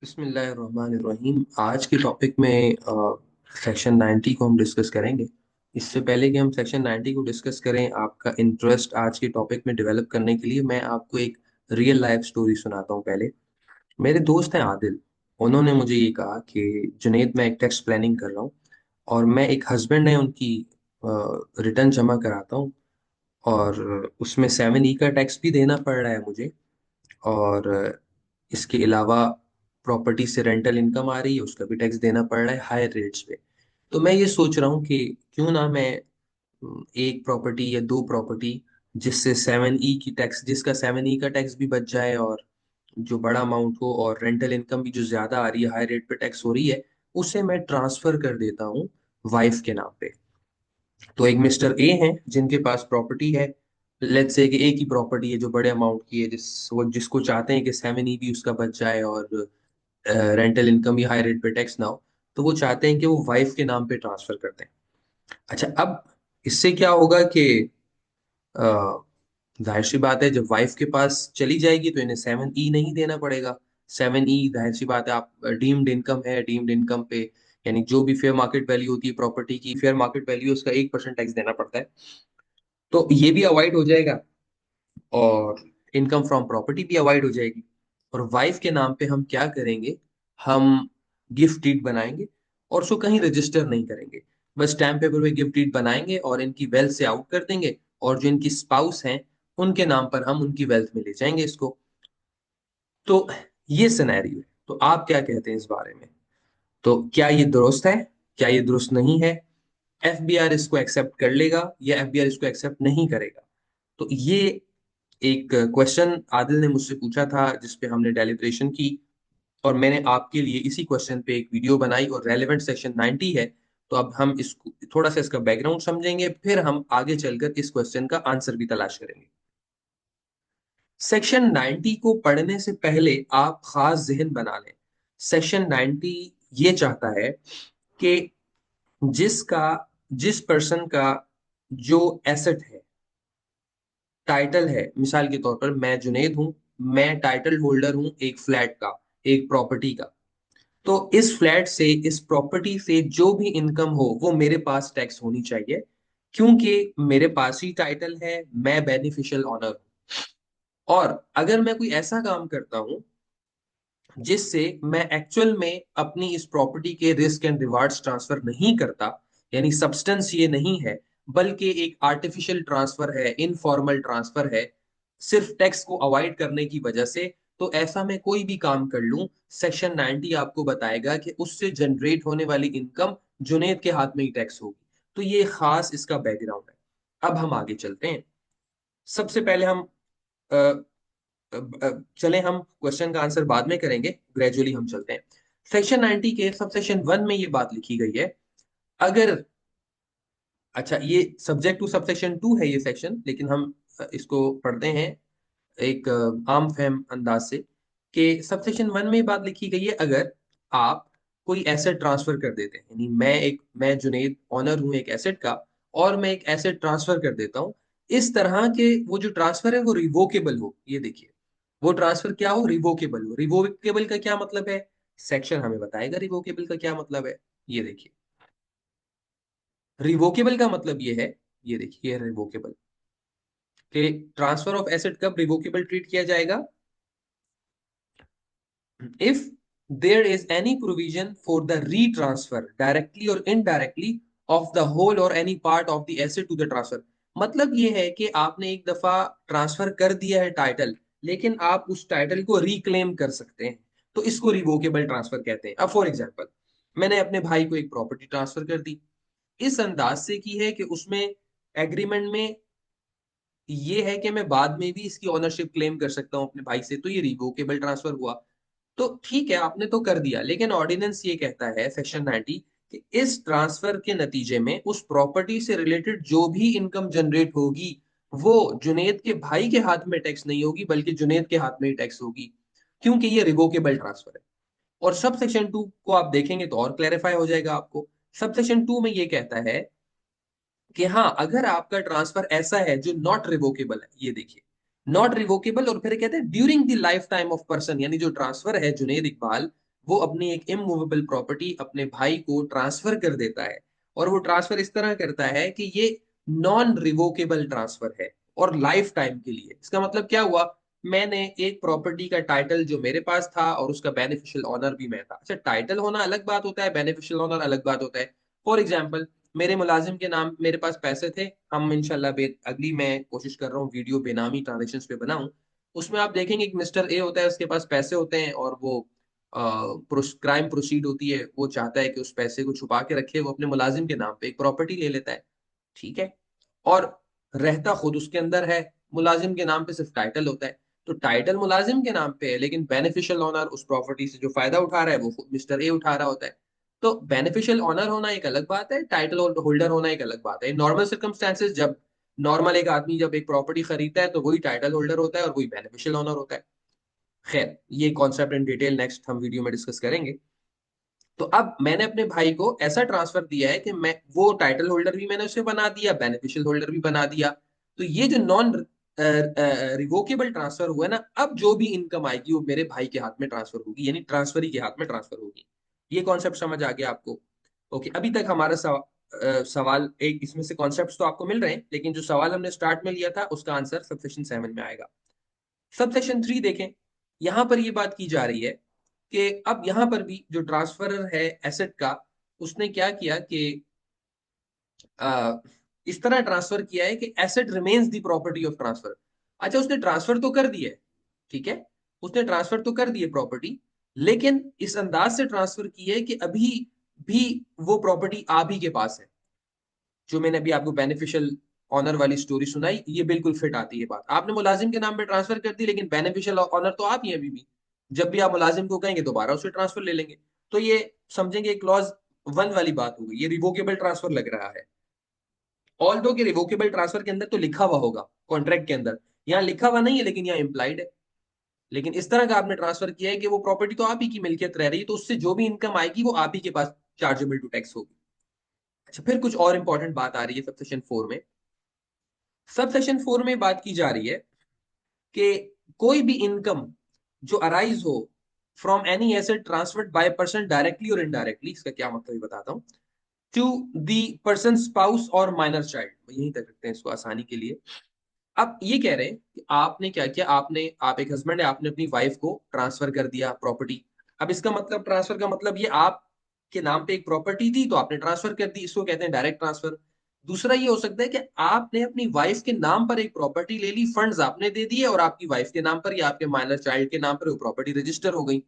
बिस्मिल्लाहिर्रहमानिर्रहीम। आज के टॉपिक में सेक्शन 90 को हम डिस्कस करेंगे। इससे पहले कि हम सेक्शन 90 को डिस्कस करें, आपका इंटरेस्ट आज के टॉपिक में डेवलप करने के लिए मैं आपको एक रियल लाइफ स्टोरी सुनाता हूँ। पहले मेरे दोस्त हैं आदिल। उन्होंने मुझे ये कहा कि जुनेद, मैं एक टैक्स प्लानिंग कर रहा हूँ और मैं एक हस्बैंड है उनकी रिटर्न जमा कराता हूँ, और उसमें 7E का टैक्स भी देना पड़ रहा है मुझे। और इसके अलावा प्रॉपर्टी से रेंटल इनकम आ रही है, उसका भी टैक्स देना पड़ रहा है हायर रेट्स पे। तो मैं ये सोच रहा हूँ कि क्यों ना मैं एक प्रॉपर्टी या दो प्रॉपर्टी जिसका 7E का टैक्स भी बच जाए, और जो बड़ा अमाउंट हो, और रेंटल इनकम भी जो ज्यादा आ रही है, हाई रेट पे टैक्स हो रही है, उसे मैं ट्रांसफर कर देता हूँ वाइफ के नाम पे। तो एक मिस्टर ए हैं जिनके पास प्रॉपर्टी है। लेट्स से कि एक ही प्रॉपर्टी है जो बड़े अमाउंट की है, जिसको चाहते हैं कि 7E भी उसका बच जाए और रेंटल इनकम भी हाई रेट पे टैक्स ना हो। तो वो चाहते हैं कि वो वाइफ के नाम पे ट्रांसफर कर दें। अच्छा, अब इससे क्या होगा कि अ, जाहिर सी बात है, जब वाइफ के पास चली जाएगी तो इन्हें 7E नहीं देना पड़ेगा। 7E, जाहिर सी बात है, आप डीम्ड इनकम है, डीम्ड इनकम पे यानी जो भी फेयर मार्केट वैल्यू होती है प्रॉपर्टी की, फेयर मार्केट वैल्यू उसका 1% टैक्स देना पड़ता है। तो ये भी अवॉइड हो जाएगा, और इनकम फ्रॉम प्रॉपर्टी भी अवॉइड हो जाएगी। और वाइफ के नाम पे हम क्या करेंगे, हम गिफ्ट डीड बनाएंगे और उसको कहीं रजिस्टर नहीं करेंगे। बस स्टैम्प पेपर पे गिफ्ट डीड बनाएंगे और इनकी वेल्थ से आउट कर देंगे, और जो इनकी स्पाउस हैं उनके नाम पर हम उनकी वेल्थ में ले जाएंगे इसको। तो ये सिनेरियो है। तो आप क्या कहते हैं इस बारे में? तो क्या ये दुरुस्त है, क्या ये दुरुस्त नहीं है? एफबीआर इसको एक्सेप्ट कर लेगा या एफबीआर इसको एक्सेप्ट नहीं करेगा? तो ये एक क्वेश्चन आदिल ने मुझसे पूछा था, जिस पे हमने डेलिब्रेशन की, और मैंने आपके लिए इसी क्वेश्चन पे एक वीडियो बनाई, और रेलेवेंट सेक्शन 90 है। तो अब हम इसको थोड़ा सा इसका बैकग्राउंड समझेंगे, फिर हम आगे चलकर इस क्वेश्चन का आंसर भी तलाश करेंगे। सेक्शन 90 को पढ़ने से पहले आप खास जहन बना लें। सेक्शन 90 ये चाहता है कि जिसका जिस पर्सन का जो एसेट है, टाइटल है, मिसाल के तौर पर मैं जुनेद हूं, मैं टाइटल होल्डर हूं एक फ्लैट का, एक प्रॉपर्टी का। तो इस फ्लैट से, इस प्रॉपर्टी से जो भी इनकम हो वो मेरे पास टैक्स होनी चाहिए, क्योंकि मेरे पास ही टाइटल है, मैं बेनिफिशियल ऑनर हूं। और अगर मैं कोई ऐसा काम करता हूं जिससे मैं एक्चुअल में अपनी इस प्रॉपर्टी के रिस्क एंड रिवार्ड्स ट्रांसफर नहीं करता, यानी सब्सटेंस ये नहीं है, बल्कि एक आर्टिफिशियल ट्रांसफर है, इनफॉर्मल ट्रांसफर है, सिर्फ टैक्स को अवॉइड करने की वजह से, तो ऐसा मैं कोई भी काम कर लूं, सेक्शन 90 आपको बताएगा कि उससे जनरेट होने वाली इनकम जुनेद के हाथ में ही टैक्स होगी। तो ये खास इसका बैकग्राउंड है। अब हम आगे चलते हैं। सबसे पहले हम चलें, हम क्वेश्चन का आंसर बाद में करेंगे, ग्रेजुअली हम चलते हैं। सेक्शन 90 के सब सेक्शन 1 में ये बात लिखी गई है। अगर, अच्छा, ये सब्जेक्ट टू सबसेक्शन 2 है ये सेक्शन, लेकिन हम इसको पढ़ते हैं एक आम फहम अंदाज से, कि सबसेक्शन 1 में ये बात लिखी गई है, अगर आप कोई एसेट ट्रांसफर कर देते हैं, यानी मैं जुनेद ऑनर हूं एक एसेट का, और मैं एक एसेट ट्रांसफर कर देता हूं, इस तरह के वो जो ट्रांसफर है वो रिवोकेबल हो। ये देखिए, वो ट्रांसफर क्या हो, रिवोकेबल हो। रिवोकेबल का क्या मतलब है? सेक्शन हमें बताएगा रिवोकेबल का क्या मतलब है। ये देखिए, रिवोकेबल का मतलब ये है, ये देखिए रिवोकेबल, कि ट्रांसफर ऑफ एसेट कब रिवोकेबल ट्रीट किया जाएगा? If there is any provision for the retransfer directly or indirectly of the whole or any part of the asset to the transfer। मतलब ये है कि आपने एक दफा ट्रांसफर कर दिया है टाइटल, लेकिन आप उस टाइटल को रिक्लेम कर सकते हैं, तो इसको रिवोकेबल ट्रांसफर कहते हैं। अब फॉर एग्जांपल, मैंने अपने भाई को एक प्रॉपर्टी ट्रांसफर कर दी, इस अंदाज से की है कि उसमें एग्रीमेंट में ये है कि मैं बाद में भी इसकी ओनरशिप क्लेम कर सकता हूं अपने भाई से, तो ये रिवोकेबल ट्रांसफर हुआ। तो ठीक है, आपने तो कर दिया, लेकिन ऑर्डिनेंस ये कहता है सेक्शन 90 कि इस ट्रांसफर के नतीजे में उस प्रॉपर्टी से रिलेटेड जो भी इनकम जनरेट होगी, वो जुनेद के भाई के हाथ में टैक्स नहीं होगी, बल्कि जुनेद के हाथ में ही टैक्स होगी, क्योंकि ये रिवोकेबल ट्रांसफर है। और सब सेक्शन 2 को आप देखेंगे तो और क्लैरिफाई हो जाएगा आपको। सब सेक्शन 2 में ये कहता है कि हाँ, अगर आपका ट्रांसफर ऐसा है जो नॉट रिवोकेबल है, ये देखिए, नॉट रिवोकेबल, और फिर कहते हैं during the life time of person, यानी जो ट्रांसफर है जुनेद इकबाल, वो अपनी एक इमूवेबल प्रॉपर्टी अपने भाई को ट्रांसफर कर देता है, और वो ट्रांसफर इस तरह करता है कि ये नॉन रिवोकेबल ट्रांसफर है और लाइफ टाइम के लिए। इसका मतलब क्या हुआ, मैंने एक प्रॉपर्टी का टाइटल जो मेरे पास था और उसका बेनिफिशियल ऑनर भी मैं था। अच्छा, टाइटल होना अलग बात होता है, बेनिफिशियल ऑनर अलग बात होता है। फॉर एग्जाम्पल, मेरे मुलाजिम के नाम मेरे पास पैसे थे, हम इंशाल्लाह अगली मैं कोशिश कर रहा हूँ वीडियो बेनामी ट्रांजेक्शन पे बनाऊं। उसमें आप देखेंगे एक मिस्टर ए होता है, उसके पास पैसे होते हैं और वो क्राइम प्रोसीड होती है, वो चाहता है कि उस पैसे को छुपा के रखे, वो अपने मुलाजिम के नाम पे एक प्रॉपर्टी ले लेता है, ठीक है, और रहता खुद उसके अंदर है, मुलाजिम के नाम पे सिर्फ टाइटल होता है। तो टाइटल मुलाजिम के नाम पे है, लेकिन बेनिफिशियल ऑनर उस प्रॉपर्टी से जो फायदा उठा रहा है वो खुद मिस्टर ए उठा रहा होता है। तो बेनिफिशियल ऑनर होना एक अलग बात है, टाइटल होल्डर होना एक अलग बात है। नॉर्मल सर्कमस्टेंसेस, जब नॉर्मल एक आदमी जब एक प्रॉपर्टी खरीदता है तो वही टाइटल होल्डर होता है और वही बेनिफिशियल ऑनर होता है। खैर, ये कॉन्सेप्ट इन डिटेल नेक्स्ट हम वीडियो में डिस्कस करेंगे। तो अब मैंने अपने भाई को ऐसा ट्रांसफर दिया है कि मैं वो टाइटल होल्डर भी मैंने उसे बना दिया, बेनिफिशियल होल्डर भी बना दिया। तो ये जो नॉन रिवोकेबल ट्रांसफर हुआ है ना, अब जो भी इनकम आएगी वो मेरे भाई के हाथ में ट्रांसफर होगी, यानी ट्रांसफरी के हाथ में ट्रांसफर होगी। ये कॉन्सेप्ट समझ आ गया आपको? ओके, अभी तक हमारा सवाल एक, इसमें से कॉन्सेप्ट तो आपको मिल रहे हैं, लेकिन जो सवाल हमने स्टार्ट में लिया था उसका आंसर सबसेक्शन 7 में आएगा। सबसेक्शन 3 देखें, यहां पर ये बात की जा रही है कि अब यहां पर भी जो ट्रांसफरर है एसेट का, उसने क्या किया कि आ, इस तरह ट्रांसफर किया है कि asset remains the property of transfer. अच्छा, उसने ट्रांसफर तो कर दिया है, ठीक है, उसने ट्रांसफर तो कर दी है प्रॉपर्टी, लेकिन इस अंदाज से ट्रांसफर की है कि अभी भी वो प्रॉपर्टी आप ही के पास है। जो मैंने अभी आपको बेनिफिशियल ऑनर वाली स्टोरी सुनाई, ये बिल्कुल फिट आती है बात। आपने मुलाजिम के नाम पे ट्रांसफर कर दी, लेकिन बेनिफिशियल ऑनर तो आप ही हैं अभी भी। जब भी आप मुलाजिम को कहेंगे दोबारा उसे ट्रांसफर ले लेंगे। तो ये समझेंगे क्लॉज 1 वाली बात हो गई, ये रिवोकेबल ट्रांसफर लग रहा है। ऑल दो के रिवोकेबल ट्रांसफर के अंदर तो लिखा हुआ होगा कॉन्ट्रैक्ट के अंदर, यहाँ लिखा हुआ नहीं है लेकिन यहाँ इंप्लाइड है। लेकिन इस तरह का आपने ट्रांसफर किया है कि वो प्रॉपर्टी तो आप ही की मिल्कियत रह रही है, तो उससे जो भी इनकम आएगी वो आप ही के पास चार्जेबल टू टैक्स होगी। अच्छा, फिर कुछ और इंपॉर्टेंट बात आ रही है सबसेक्शन 4 में। सब सेशन 4 में बात की जा रही है कि कोई भी इनकम जो अराइज हो from any asset transferred by person directly और इनडायरेक्टली, इसका क्या मतलब है बताता हूं, टू दी पर्सन स्पाउस और माइनर चाइल्ड, यहीं तक रखते हैं इसको आसानी के लिए। अब ये कह रहे हैं कि आपने क्या किया, आप एक हस्बैंड है, आपने अपनी वाइफ को ट्रांसफर कर दिया प्रॉपर्टी। अब इसका मतलब, ट्रांसफर का मतलब, ये आप के नाम पे एक प्रॉपर्टी थी तो आपने ट्रांसफर कर दी, इसको कहते हैं डायरेक्ट ट्रांसफर। दूसरा ये हो सकता है कि आपने अपनी वाइफ के नाम पर एक प्रॉपर्टी ले ली, फंड्स आपने दे दिए और आपकी वाइफ के नाम पर या आपके माइनर चाइल्ड के नाम पर वो प्रॉपर्टी रजिस्टर हो गई।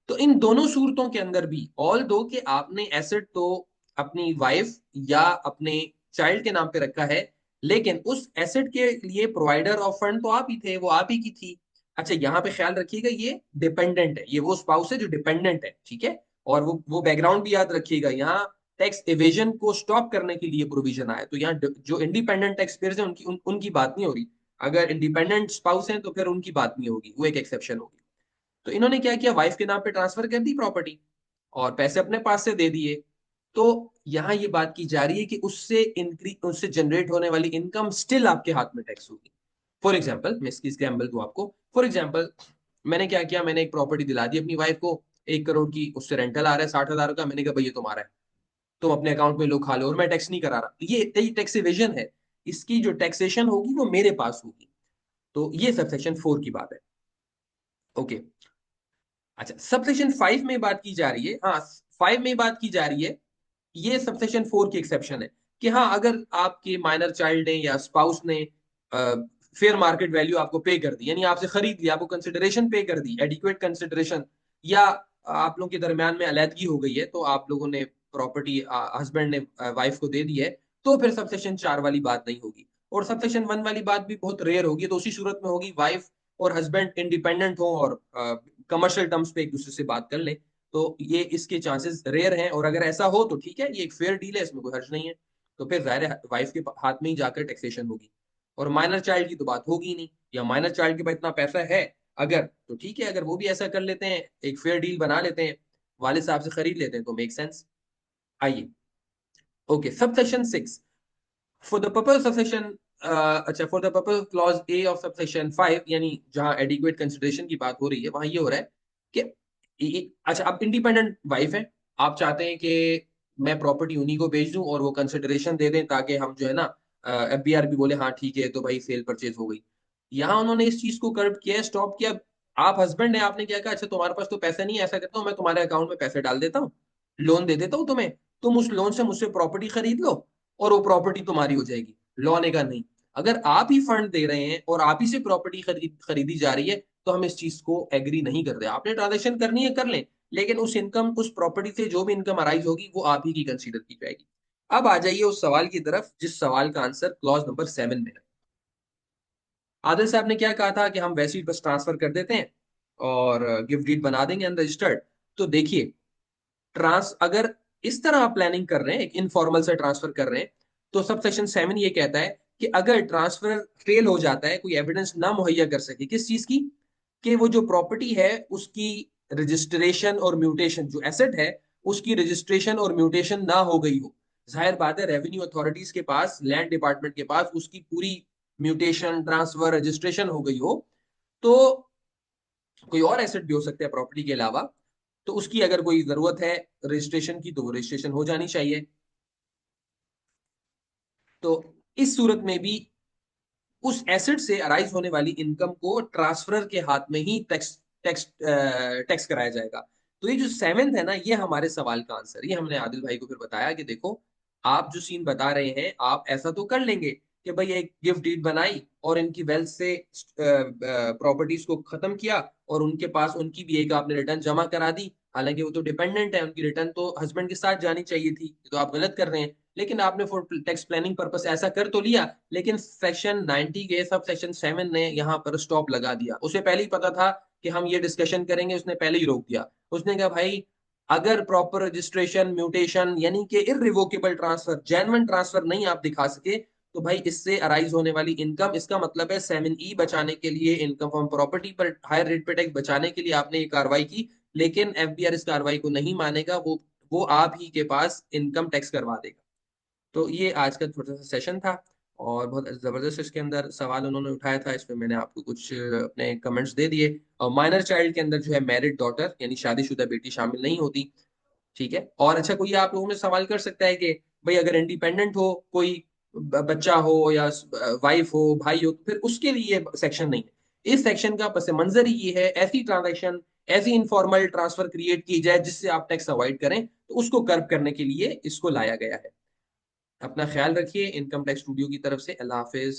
तो इन दोनों सूरतों के अंदर भी, ऑल दो कि आपने एसेट तो अपनी वाइफ या अपने चाइल्ड के नाम पे रखा है, लेकिन उस एसेट के लिए प्रोवाइडर ऑफ फंड तो आप ही थे, वो आप ही की थी। अच्छा, यहाँ पे ख्याल रखिएगा, ये डिपेंडेंट है, ये वो स्पाउस है जो डिपेंडेंट है, ठीक है। और वो बैकग्राउंड भी याद रखिएगा, यहाँ टैक्स एवेजन को स्टॉप करने के लिए प्रोविजन आया। तो यहाँ जो इंडिपेंडेंट टैक्स पेयर्स हैं उनकी बात नहीं हो रही। अगर इंडिपेंडेंट स्पाउस हैं तो फिर उनकी बात नहीं होगी, वो एक एक्सेप्शन होगी। तो इन्होंने क्या किया, वाइफ के नाम पे ट्रांसफर कर दी प्रॉपर्टी और पैसे अपने पास से दे दिए। तो यहां ये बात की जा रही है कि उससे जनरेट होने वाली इनकम स्टिल आपके हाथ में टैक्स होगी। फॉर एग्जाम्पल, मैं इसकी एग्जाम्पल दूं आपको। फॉर एग्जाम्पल, मैंने क्या किया, मैंने एक प्रॉपर्टी दिला दी अपनी वाइफ को, 1 करोड़ की, उससे रेंटल आ रहा है 60,000 का। मैंने कहा भाई ये तुम्हारा है, तुम अपने अकाउंट में लो खा लो, और मैं टैक्स नहीं करा रहा। ये टैक्स इवेजन है, इसकी जो टैक्सेशन होगी वो मेरे पास होगी। तो ये सबसेक्शन 4 की बात है। ओके। अच्छा, सबसेक्शन 5 में बात की जा रही है, हाँ, 5 में बात की जा रही है, ये सबसेक्शन 4 की एक्सेप्शन है कि हाँ, अगर आपके माइनर चाइल्ड ने या स्पाउस ने फेयर मार्केट वैल्यू आपको पे कर दी, यानी आपसे खरीद लिया, आपको कंसिडरेशन पे कर दी, एडिक्वेट कंसिडरेशन, या आप लोगों के दरमियान में अलैदगी हो गई है तो आप लोगों ने प्रॉपर्टी हस्बैंड ने वाइफ को दे दी है, तो फिर सबसेक्शन 4 वाली बात नहीं होगी। और सबसेक्शन 1 वाली बात भी बहुत रेयर होगी, तो उसी सूरत में होगी वाइफ और हस्बैंड इंडिपेंडेंट हो और कमर्शियल टर्म्स पे एक दूसरे से बात कर ले। तो ये इसके चांसेस रेयर हैं, और अगर ऐसा हो तो ठीक है, ये एक फेयर डील है, इसमें कोई हर्ज नहीं है। तो फिर जाहिर है वाइफ के हाथ में ही जाकर टैक्सेशन होगी। और माइनर चाइल्ड की तो बात होगी नहीं, या माइनर चाइल्ड के पास इतना पैसा है अगर, तो ठीक है, अगर वो भी ऐसा कर लेते हैं, एक फेयर डील बना लेते हैं, वाले साहब से खरीद लेते हैं, तो मेक सेंस। आइए, okay, subsection 6, for the purpose of section, अच्छा, for the purpose clause A of subsection 5, यानी जहां एडिक्वेट कंसिडरेशन की बात हो रही है, वहां ये हो रहा है कि अच्छा, आप इंडिपेंडेंट वाइफ है, आप चाहते हैं कि मैं प्रॉपर्टी उन्हीं को बेच दूं और वो कंसिडरेशन दे दें ताकि हम जो है ना एफबीआर भी बोले हाँ ठीक है तो भाई सेल परचेज हो गई। यहाँ उन्होंने इस चीज को कर्व किया, स्टॉप किया। आप हस्बैंड है, आपने क्या कहा, अच्छा तुम्हारे पास तो पैसा नहीं है, ऐसा करता हूँ मैं तुम्हारे अकाउंट में पैसे डाल देता हूँ, लोन दे देता हूँ तुम्हें, तुम उस लोन से मुझसे प्रॉपर्टी खरीद लो और वो प्रॉपर्टी तुम्हारी हो जाएगी। लॉ ने कहा नहीं, अगर आप ही फंड दे रहे हैं और आप ही से प्रॉपर्टी खरीदी जा रही है तो हम इस चीज को एग्री नहीं करते। आपने ट्रांजेक्शन करनी है कर लें, लेकिन उस इनकम, उस प्रॉपर्टी से जो भी इनकम अराइज होगी वो आप ही की कंसीडर की जाएगी। अब आ जाइए उस सवाल की तरफ जिस सवाल का आंसर क्लॉज नंबर 7 में है। आदिल साहब ने क्या कहा था कि हम वैसे ही बस ट्रांसफर कर देते हैं और गिफ्ट डीड बना देंगे अनरजिस्टर्ड। तो देखिए, अगर इस तरह आप प्लानिंग कर रहे हैं, एक इनफॉर्मल से ट्रांसफर कर रहे हैं, तो सब सेक्शन 7 ये कहता है कि अगर ट्रांसफर फेल हो जाता है, कोई एविडेंस ना मुहैया कर सके किस चीज की, कि वो जो प्रॉपर्टी है उसकी रजिस्ट्रेशन और म्यूटेशन, जो एसेट है उसकी रजिस्ट्रेशन और म्यूटेशन ना हो गई हो। जाहिर बात है रेवेन्यू अथॉरिटीज के पास, लैंड डिपार्टमेंट के पास उसकी पूरी म्यूटेशन, ट्रांसफर, रजिस्ट्रेशन हो गई हो, तो कोई और एसेट भी हो सकता है प्रॉपर्टी के अलावा, तो उसकी अगर कोई जरूरत है रजिस्ट्रेशन की तो वो रजिस्ट्रेशन हो जानी चाहिए। तो इस सूरत में भी उस एसेट से अराइज होने वाली इनकम को ट्रांसफरर के हाथ में ही टैक्स टैक्स टैक्स कराया जाएगा। तो ये जो सेवेंथ है ना, ये हमारे सवाल का आंसर, ये हमने आदिल भाई को फिर बताया कि देखो, आप जो सीन बता रहे हैं आप ऐसा तो कर लेंगे कि भाई एक गिफ्ट डीड बनाई और इनकी वेल्थ से प्रॉपर्टीज को खत्म किया और उनके पास उनकी भी एक आपने रिटर्न जमा करा दी। हालांकि वो तो डिपेंडेंट है, उनकी रिटर्न तो हस्बैंड के साथ जानी चाहिए थी, ये तो आप गलत कर रहे हैं। लेकिन आपने फॉर टैक्स प्लानिंग पर्पस ऐसा कर तो लिया, लेकिन सेक्शन 90 के सब सेक्शन 7 ने यहाँ पर स्टॉप लगा दिया। उसे पहले ही पता था कि हम ये डिस्कशन करेंगे, उसने पहले ही रोक दिया। उसने कहा भाई, अगर प्रॉपर रजिस्ट्रेशन, म्यूटेशन यानी कि इररिवोकेबल ट्रांसफर, जेन्युइन ट्रांसफर नहीं आप दिखा सके, तो भाई इससे अराइज होने वाली इनकम, इसका मतलब है 7E बचाने के लिए, इनकम फ्रॉम प्रॉपर्टी पर हायर रेट पे टैक्स बचाने के लिए आपने ये कार्रवाई की, लेकिन एफबीआर इस कार्रवाई को नहीं मानेगा, वो आप ही के पास इनकम टैक्स करवा देगा। तो ये आज का छोटा सा सेशन था और बहुत जबरदस्त इसके अंदर सवाल उन्होंने उठाया था, इसमें मैंने आपको कुछ अपने कमेंट्स दे दिए। और माइनर चाइल्ड के अंदर जो है मैरिड डॉटर यानी शादीशुदा बेटी शामिल नहीं होती। ठीक है। और अच्छा, कोई आप लोगों में सवाल कर सकता है कि भाई अगर इंडिपेंडेंट हो कोई, बच्चा हो या वाइफ हो, भाई हो, तो फिर उसके लिए सेक्शन नहीं है। इस सेक्शन का पस मंजर ही ये है, ऐसी ट्रांजैक्शन, ऐसी इनफॉर्मल ट्रांसफर क्रिएट की जाए जिससे आप टैक्स अवॉइड करें, तो उसको कर्व करने के लिए इसको लाया गया है। अपना ख्याल रखिए। इनकम टैक्स स्टूडियो की तरफ से अल्लाह हाफिज।